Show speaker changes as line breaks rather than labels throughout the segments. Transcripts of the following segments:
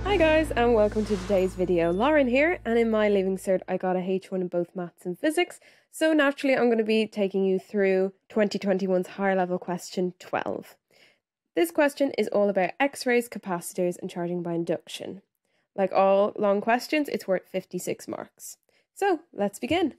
Hi guys and welcome to today's video. Lauren here, and in my Leaving Cert I got a H1 in both maths and physics, so naturally I'm going to be taking you through 2021's higher level question 12. This question is all about X-rays, capacitors and charging by induction. Like all long questions, it's worth 56 marks. So let's begin.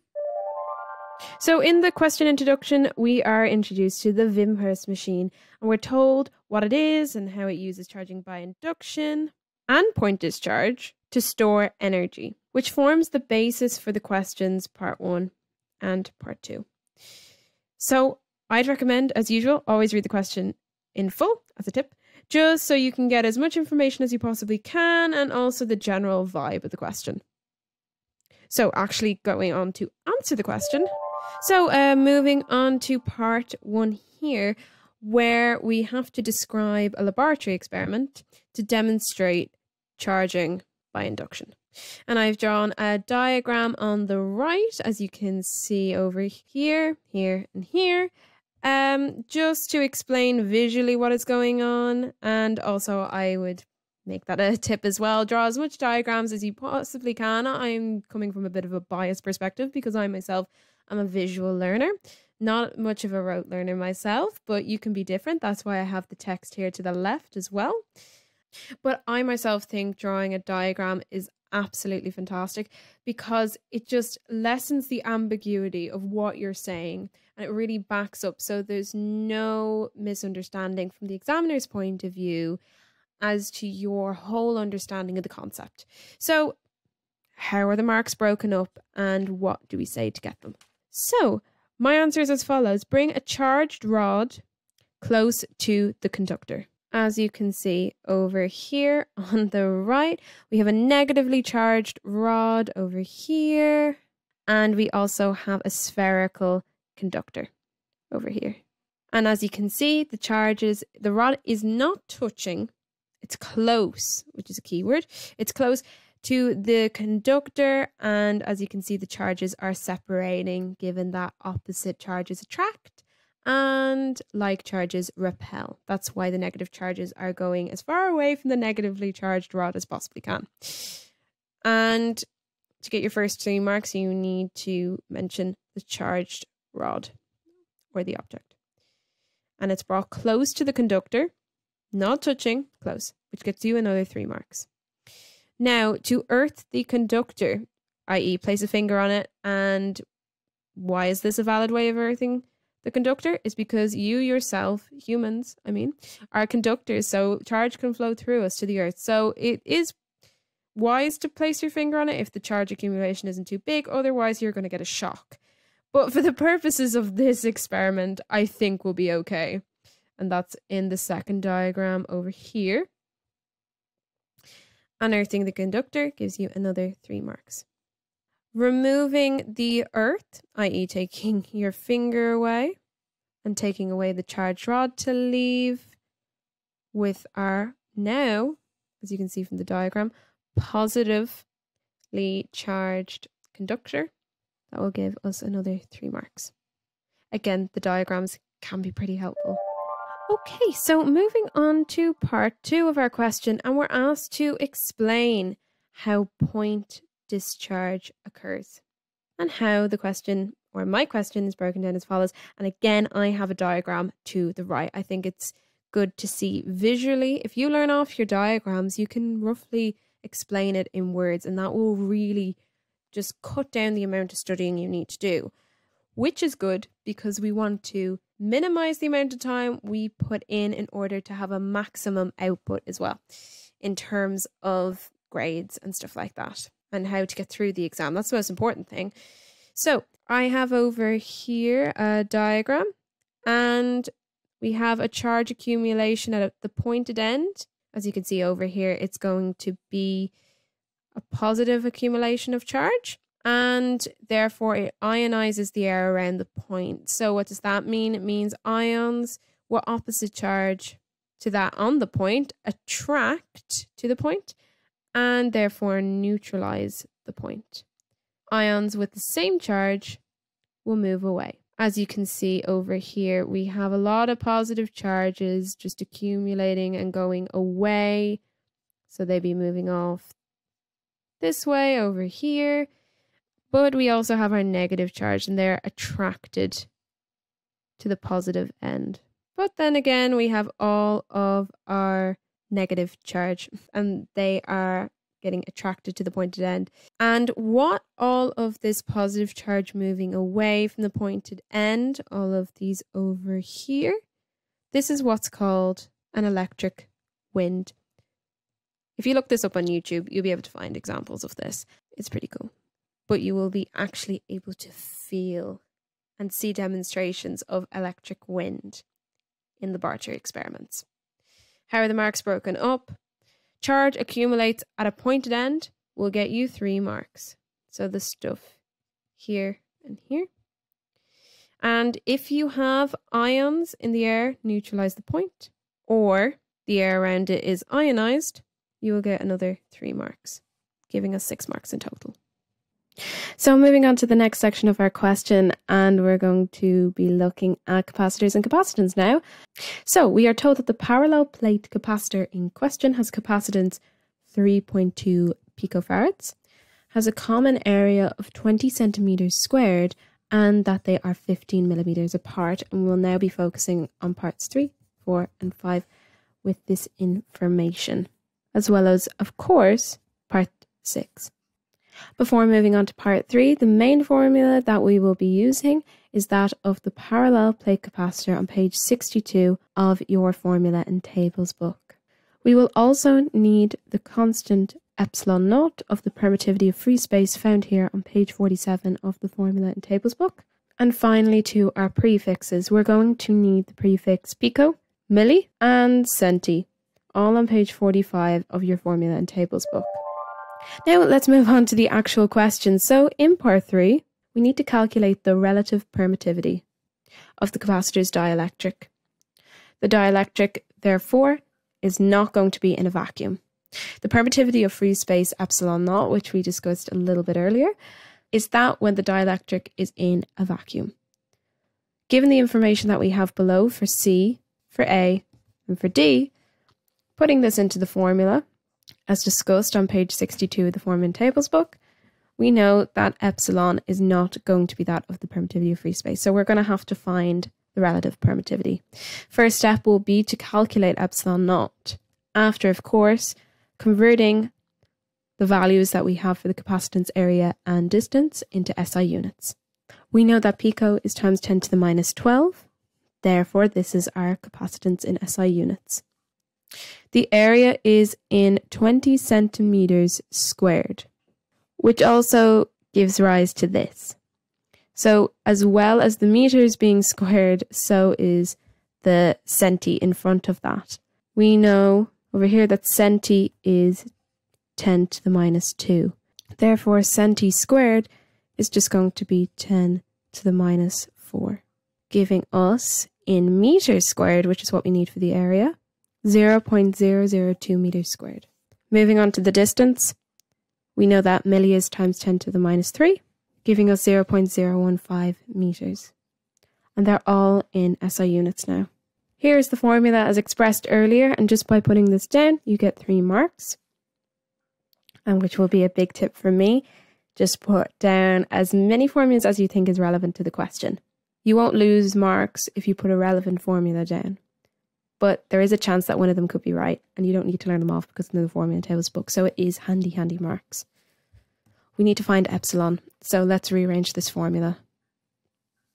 So in the question introduction, we are introduced to the Wimshurst machine and we're told what it is and how it uses charging by induction and point discharge to store energy, which forms the basis for the questions part 1 and part 2. So I'd recommend, as usual, always read the question in full as a tip, just so you can get as much information as you possibly can and also the general vibe of the question. So actually going on to answer the question. So moving on to part 1 here, where we have to describe a laboratory experiment to demonstrate charging by induction. And I've drawn a diagram on the right, as you can see over here, here, and here, just to explain visually what is going on. And also I would make that a tip as well. Draw as much diagrams as you possibly can. I'm coming from a bit of a biased perspective because I myself am a visual learner. Not much of a rote learner myself, but you can be different. That's why I have the text here to the left as well. But I myself think drawing a diagram is absolutely fantastic because it just lessens the ambiguity of what you're saying and it really backs up, so there's no misunderstanding from the examiner's point of view as to your whole understanding of the concept. So how are the marks broken up and what do we say to get them? So my answer is as follows. Bring a charged rod close to the conductor. As you can see over here on the right, we have a negatively charged rod over here. And we also have a spherical conductor over here. And as you can see, the rod is not touching. It's close, which is a key word. It's close to the conductor. And as you can see, the charges are separating, given that opposite charges attract and like charges repel. That's why the negative charges are going as far away from the negatively charged rod as possibly can. And to get your first 3 marks, you need to mention the charged rod or the object. And it's brought close to the conductor, not touching, close, which gets you another 3 marks. Now, to earth the conductor, i.e. place a finger on it, and why is this a valid way of earthing the conductor? Is because you yourself, humans, are conductors, so charge can flow through us to the earth. So it is wise to place your finger on it if the charge accumulation isn't too big, otherwise you're going to get a shock. But for the purposes of this experiment, I think we'll be okay. And that's in the second diagram over here. Unearthing the conductor gives you another 3 marks. Removing the earth, i.e. taking your finger away and taking away the charged rod to leave with our now, as you can see from the diagram, positively charged conductor. That will give us another 3 marks. Again, the diagrams can be pretty helpful. Okay, so moving on to part 2 of our question, and we're asked to explain how point discharge occurs and how the question, or my question, is broken down as follows. And again, I have a diagram to the right. I think it's good to see visually. If you learn off your diagrams, you can roughly explain it in words, and that will really just cut down the amount of studying you need to do, which is good because we want to minimize the amount of time we put in order to have a maximum output as well in terms of grades and stuff like that, and how to get through the exam. That's the most important thing. So I have over here a diagram, and we have a charge accumulation at the pointed end. As you can see over here, it's going to be a positive accumulation of charge, and therefore it ionizes the air around the point. So what does that mean? It means ions with opposite charge to that on the point attract to the point and therefore neutralize the point. Ions with the same charge will move away. As you can see over here, we have a lot of positive charges just accumulating and going away So they'd be moving off this way over here. But we also have our negative charge, and they're attracted to the positive end. But then again, we have all of our negative charge, and they are getting attracted to the pointed end. And what all of this positive charge moving away from the pointed end, all of these over here, this is what's called an electric wind. If you look this up on YouTube, you'll be able to find examples of this. It's pretty cool. But you will be actually able to feel and see demonstrations of electric wind in the Barter experiments. How are the marks broken up? Charge accumulates at a pointed end will get you 3 marks. So the stuff here and here. And if you have ions in the air, neutralize the point, or the air around it is ionized, you will get another 3 marks, giving us 6 marks in total. So moving on to the next section of our question, and we're going to be looking at capacitors and capacitance now. So we are told that the parallel plate capacitor in question has capacitance 3.2 picofarads, has a common area of 20 centimeters squared, and that they are 15 millimeters apart. And we'll now be focusing on parts 3, 4, and 5 with this information, as well as, of course, part 6. Before moving on to part 3, the main formula that we will be using is that of the parallel plate capacitor on page 62 of your formula and tables book. We will also need the constant epsilon naught of the permittivity of free space found here on page 47 of the formula and tables book. And finally, to our prefixes, we're going to need the prefix pico, milli, and centi, all on page 45 of your formula and tables book. Now let's move on to the actual question. So in part 3, we need to calculate the relative permittivity of the capacitor's dielectric. The dielectric, therefore, is not going to be in a vacuum. The permittivity of free space epsilon naught, which we discussed a little bit earlier, is that when the dielectric is in a vacuum. Given the information that we have below for C, for A, and for D, putting this into the formula, as discussed on page 62 of the Formula and Tables book, we know that epsilon is not going to be that of the permittivity of free space. So we're going to have to find the relative permittivity. First step will be to calculate epsilon naught, after, of course, converting the values that we have for the capacitance area and distance into SI units. We know that pico is times 10 to the minus 12. Therefore, this is our capacitance in SI units. The area is in 20 centimeters squared, which also gives rise to this. So as well as the meters being squared, so is the centi in front of that. We know over here that centi is 10 to the minus 2. Therefore, centi squared is just going to be 10 to the minus 4, giving us in meters squared, which is what we need for the area, 0.002 meters squared. Moving on to the distance, we know that milli is times 10 to the minus 3, giving us 0.015 meters. And they're all in SI units now. Here is the formula as expressed earlier, and just by putting this down, you get 3 marks. And which will be a big tip from me, just put down as many formulas as you think is relevant to the question. You won't lose marks if you put a relevant formula down. But there is a chance that one of them could be right, and you don't need to learn them off because it's in the formula and tables book, so it is handy marks. We need to find epsilon, so let's rearrange this formula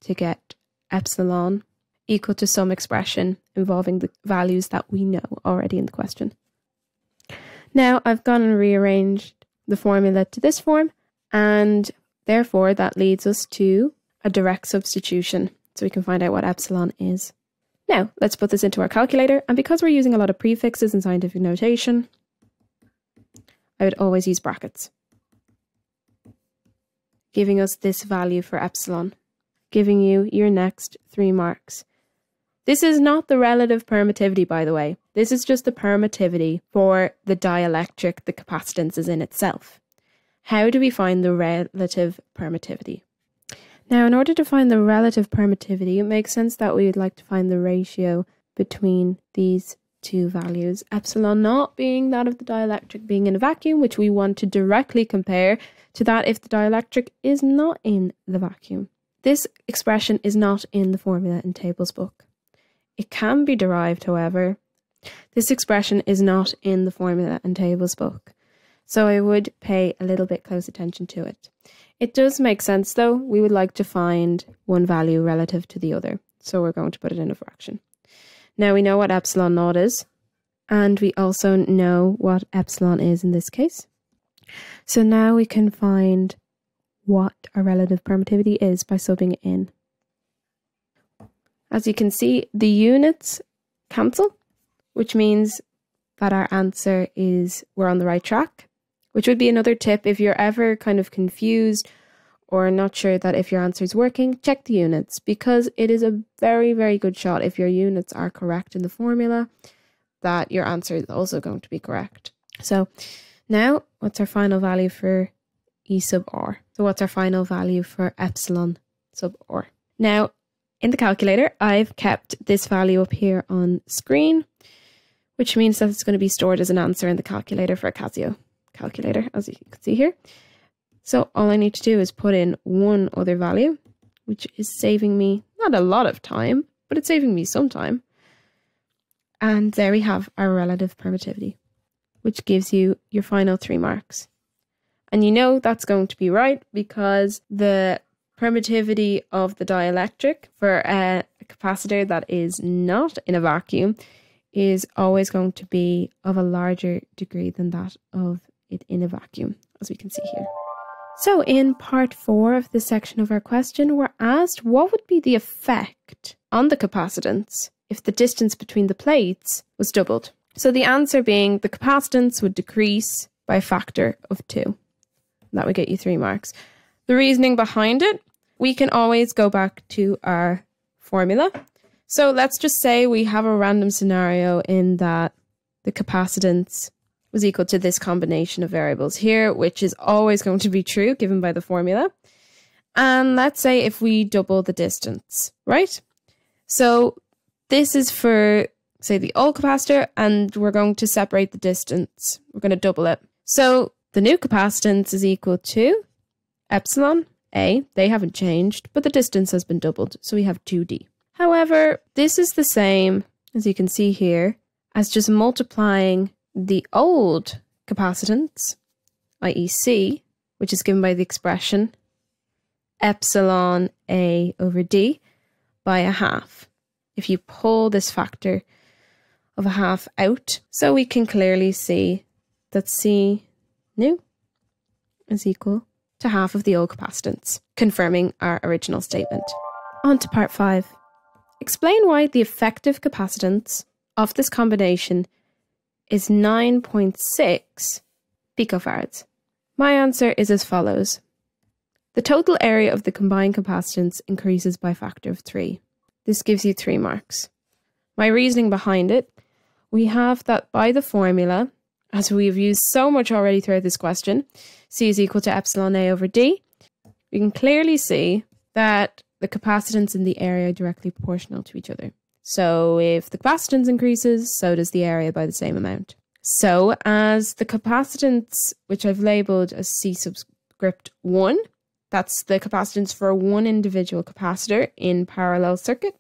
to get epsilon equal to some expression involving the values that we know already in the question. Now I've gone and rearranged the formula to this form, and therefore that leads us to a direct substitution, so we can find out what epsilon is. Now, let's put this into our calculator, and because we're using a lot of prefixes in scientific notation, I would always use brackets, giving us this value for epsilon, giving you your next 3 marks. This is not the relative permittivity, by the way. This is just the permittivity for the dielectric the capacitance is in itself. How do we find the relative permittivity? Now, in order to find the relative permittivity, it makes sense that we would like to find the ratio between these two values, epsilon naught being that of the dielectric being in a vacuum, which we want to directly compare to that if the dielectric is not in the vacuum. This expression is not in the formula in Tables book. It can be derived, however. This expression is not in the formula in Tables book, so I would pay a little bit close attention to it. It does make sense though. We would like to find one value relative to the other, so we're going to put it in a fraction. Now we know what epsilon naught is, and we also know what epsilon is in this case. So now we can find what our relative permittivity is by subbing it in. As you can see, the units cancel, which means that our answer is we're on the right track, which would be another tip if you're ever kind of confused or not sure that if your answer is working, check the units, because it is a very, very good shot if your units are correct in the formula that your answer is also going to be correct. So now what's our final value for E sub r? So what's our final value for epsilon sub r? Now in the calculator, I've kept this value up here on screen, which means that it's going to be stored as an answer in the calculator for a Casio calculator, as you can see here. So all I need to do is put in one other value, which is saving me not a lot of time, but it's saving me some time. And there we have our relative permittivity, which gives you your final 3 marks. And you know that's going to be right because the permittivity of the dielectric for a capacitor that is not in a vacuum is always going to be of a larger degree than that of it in a vacuum, as we can see here. So in part 4 of this section of our question, we're asked what would be the effect on the capacitance if the distance between the plates was doubled. So the answer being the capacitance would decrease by a factor of 2. That would get you 3 marks. The reasoning behind it, we can always go back to our formula. So let's just say we have a random scenario in that the capacitance was equal to this combination of variables here, which is always going to be true given by the formula. And let's say if we double the distance, right? So this is for, say, the old capacitor, and we're going to separate the distance. We're going to double it. So the new capacitance is equal to epsilon A. They haven't changed, but the distance has been doubled. So we have 2D. However, this is the same, as you can see here, as just multiplying the old capacitance, i.e. C, which is given by the expression epsilon A over D, by a half. If you pull this factor of a half out, so we can clearly see that C new is equal to half of the old capacitance, confirming our original statement. On to part 5. Explain why the effective capacitance of this combination is 9.6 picofarads. My answer is as follows. The total area of the combined capacitance increases by a factor of 3. This gives you 3 marks. My reasoning behind it, we have that by the formula, as we've used so much already throughout this question, C is equal to epsilon A over D. We can clearly see that the capacitance in the area are directly proportional to each other. So if the capacitance increases, so does the area by the same amount. So as the capacitance, which I've labelled as C subscript 1, that's the capacitance for one individual capacitor in parallel circuit,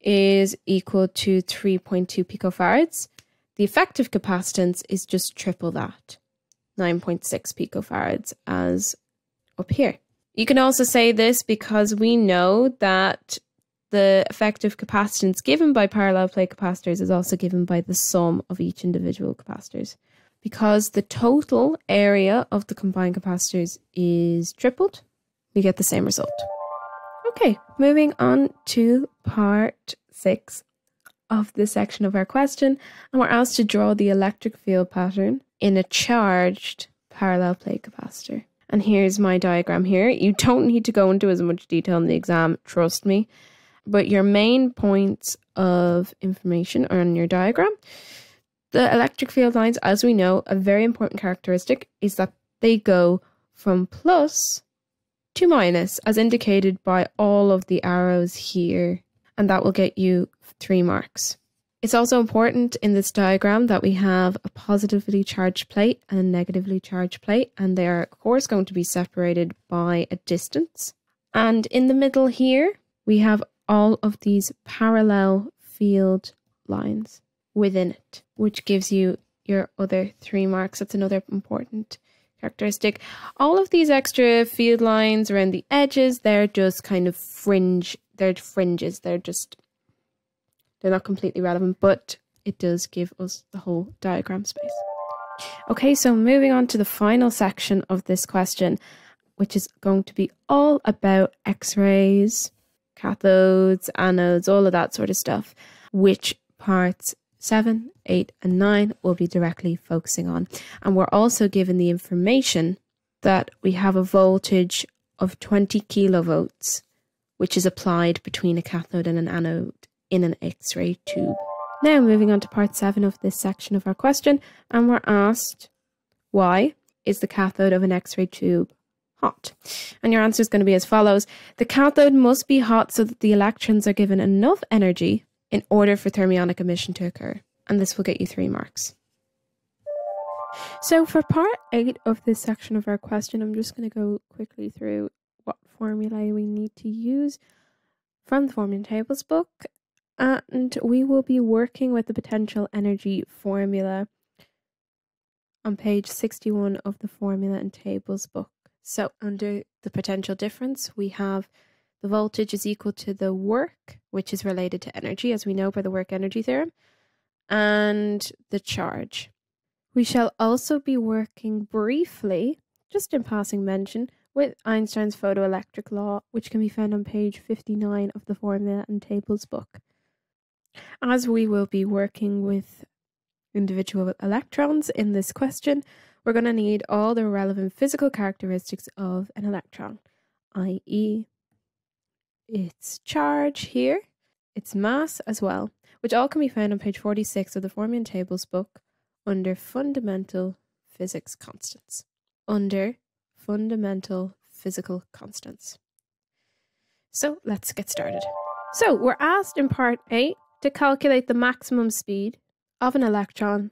is equal to 3.2 picofarads. The effective capacitance is just triple that, 9.6 picofarads, as up here. You can also say this because we know that the effective capacitance given by parallel plate capacitors is also given by the sum of each individual capacitors. Because the total area of the combined capacitors is tripled, we get the same result. Okay, moving on to part 6 of this section of our question, and we're asked to draw the electric field pattern in a charged parallel plate capacitor. And here's my diagram here. You don't need to go into as much detail in the exam, trust me. But your main points of information are on your diagram. The electric field lines, as we know, a very important characteristic is that they go from plus to minus, as indicated by all of the arrows here. And that will get you 3 marks. It's also important in this diagram that we have a positively charged plate and a negatively charged plate, and they are of course going to be separated by a distance. And in the middle here, we have all of these parallel field lines within it, which gives you your other 3 marks. That's another important characteristic. All of these extra field lines around the edges, they're just kind of fringes. They're not completely relevant, but it does give us the whole diagram space. Okay, so moving on to the final section of this question, which is going to be all about X-rays, cathodes, anodes, all of that sort of stuff, which parts 7, 8, and 9 will be directly focusing on. And we're also given the information that we have a voltage of 20 kilovolts, which is applied between a cathode and an anode in an X-ray tube. Now moving on to part 7 of this section of our question, and we're asked, why is the cathode of an X-ray tube hot? And your answer is going to be as follows. The cathode must be hot so that the electrons are given enough energy in order for thermionic emission to occur. And this will get you 3 marks. So for part 8 of this section of our question, I'm just going to go quickly through what formulae we need to use from the formula tables book. And we will be working with the potential energy formula on page 61 of the formula and tables book. So under the potential difference, we have the voltage is equal to the work, which is related to energy, as we know by the work energy theorem, and the charge. We shall also be working briefly, just in passing mention, with Einstein's photoelectric law, which can be found on page 59 of the formula and tables book. As we will be working with individual electrons in this question, we're going to need all the relevant physical characteristics of an electron, i.e. its charge here, its mass as well, which all can be found on page 46 of the formula and tables book under fundamental physics constants. Under fundamental physical constants. So let's get started. So we're asked in part 8 to calculate the maximum speed of an electron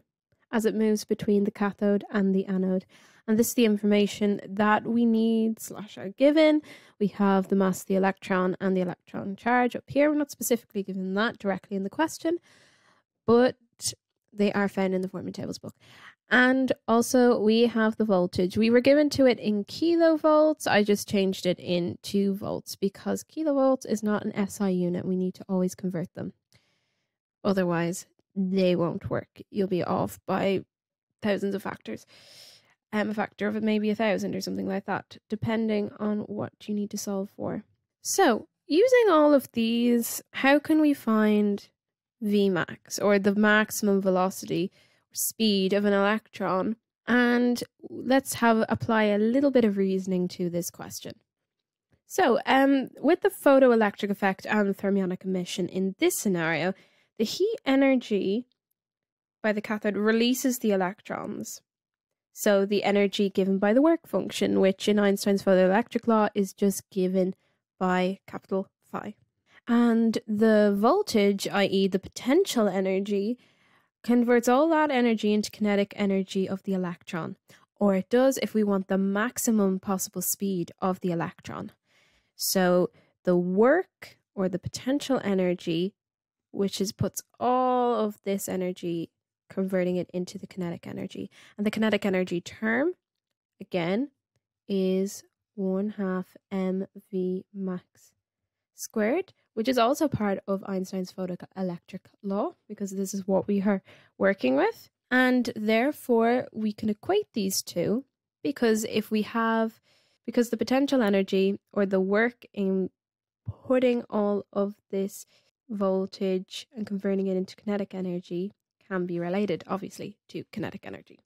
as it moves between the cathode and the anode. And this is the information that we need / are given. We have the mass of the electron and the electron charge up here. We're not specifically given that directly in the question, but they are found in the formula tables book. And also we have the voltage. We were given to it in kilovolts. I just changed it into volts because kilovolts is not an SI unit. We need to always convert them. Otherwise, they won't work. You'll be off by thousands of factors. A factor of maybe 1,000 or something like that, depending on what you need to solve for. So, using all of these, how can we find Vmax, or the maximum velocity or speed of an electron? And let's apply a little bit of reasoning to this question. So, with the photoelectric effect and thermionic emission in this scenario, the heat energy by the cathode releases the electrons. So the energy given by the work function, which in Einstein's photoelectric law is just given by capital phi. And the voltage, i.e. the potential energy, converts all that energy into kinetic energy of the electron. Or it does if we want the maximum possible speed of the electron. So the work, or the potential energy, which puts all of this energy, converting it into the kinetic energy. And the kinetic energy term, again, is 1/2 mv max squared, which is also part of Einstein's photoelectric law, because this is what we are working with. And therefore, we can equate these two, because because the potential energy, or the work in putting all of this voltage and converting it into kinetic energy, can be related, obviously, to kinetic energy.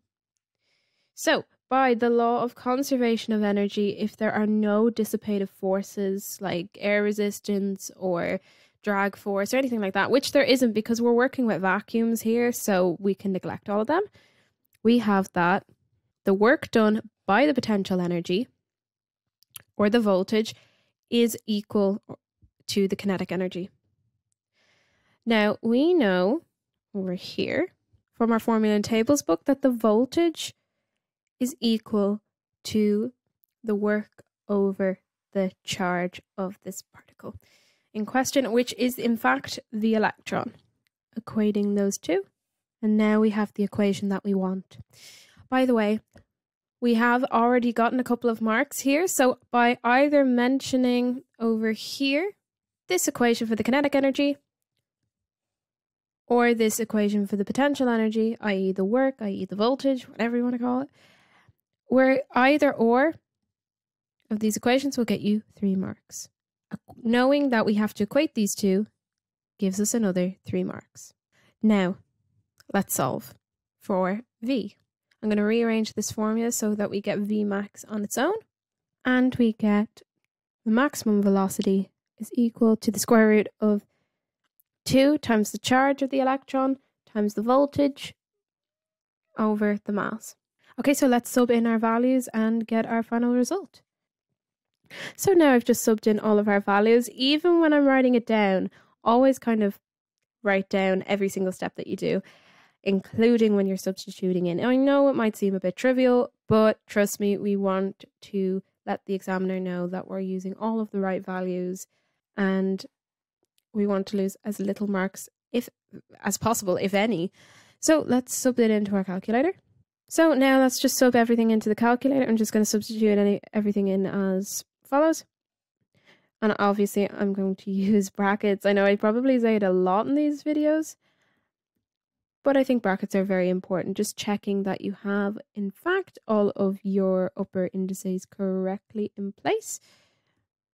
So, by the law of conservation of energy, if there are no dissipative forces like air resistance or drag force or anything like that, which there isn't because we're working with vacuums here, so we can neglect all of them, we have that the work done by the potential energy, or the voltage, is equal to the kinetic energy. Now, we know over here from our formula in tables book that the voltage is equal to the work over the charge of this particle in question, which is in fact the electron. Equating those two, and now we have the equation that we want. By the way, we have already gotten a couple of marks here, so by either mentioning over here this equation for the kinetic energy or this equation for the potential energy, i.e. the work, i.e. the voltage, whatever you want to call it, where either or of these equations will get you 3 marks. Knowing that we have to equate these two gives us another 3 marks. Now, let's solve for V. I'm going to rearrange this formula so that we get V max on its own, and we get the maximum velocity is equal to the square root of 2 times the charge of the electron times the voltage over the mass. Okay, so let's sub in our values and get our final result. So now I've just subbed in all of our values. Even when I'm writing it down, always kind of write down every single step that you do, including when you're substituting in. I know it might seem a bit trivial, but trust me, we want to let the examiner know that we're using all of the right values, and we want to lose as little marks as possible, if any. So let's sub it into our calculator. So now let's just sub everything into the calculator. I'm just going to substitute everything in as follows. And obviously I'm going to use brackets. I know I probably say it a lot in these videos, but I think brackets are very important. Just checking that you have, in fact, all of your upper indices correctly in place.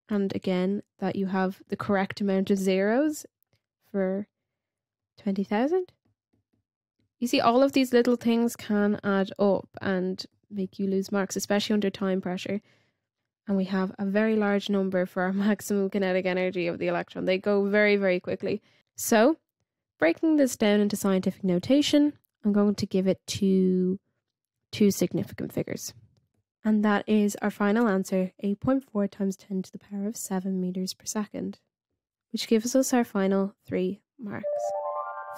And again, that you have the correct amount of zeros for 20,000. You see, all of these little things can add up and make you lose marks, especially under time pressure. And we have a very large number for our maximum kinetic energy of the electron. They go very, very quickly. So, breaking this down into scientific notation, I'm going to give it two significant figures. And that is our final answer, 8.4 times 10 to the power of 7 meters per second, which gives us our final 3 marks.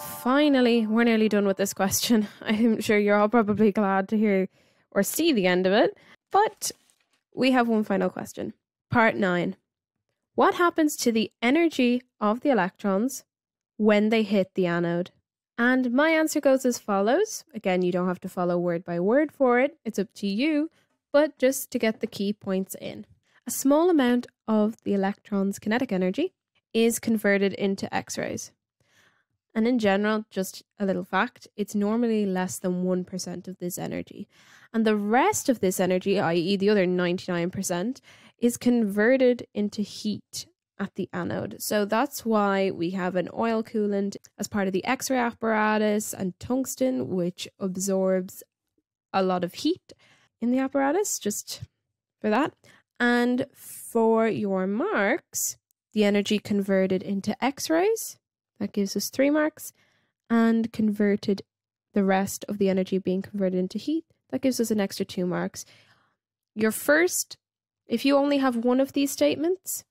Finally, we're nearly done with this question. I'm sure you're all probably glad to hear or see the end of it, but we have one final question. Part 9. What happens to the energy of the electrons when they hit the anode? And my answer goes as follows. Again, you don't have to follow word by word for it. It's up to you, but just to get the key points in. A small amount of the electron's kinetic energy is converted into X-rays. And in general, just a little fact, it's normally less than 1% of this energy. And the rest of this energy, i.e. the other 99%, is converted into heat at the anode. So that's why we have an oil coolant as part of the X-ray apparatus, and tungsten, which absorbs a lot of heat in the apparatus, just for that. And for your marks, the energy converted into X-rays, that gives us 3 marks, and converted the rest of the energy being converted into heat, that gives us an extra 2 marks. Your first, if you only have one of these statements,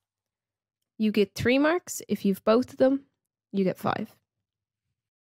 you get 3 marks. If you've both of them, you get 5.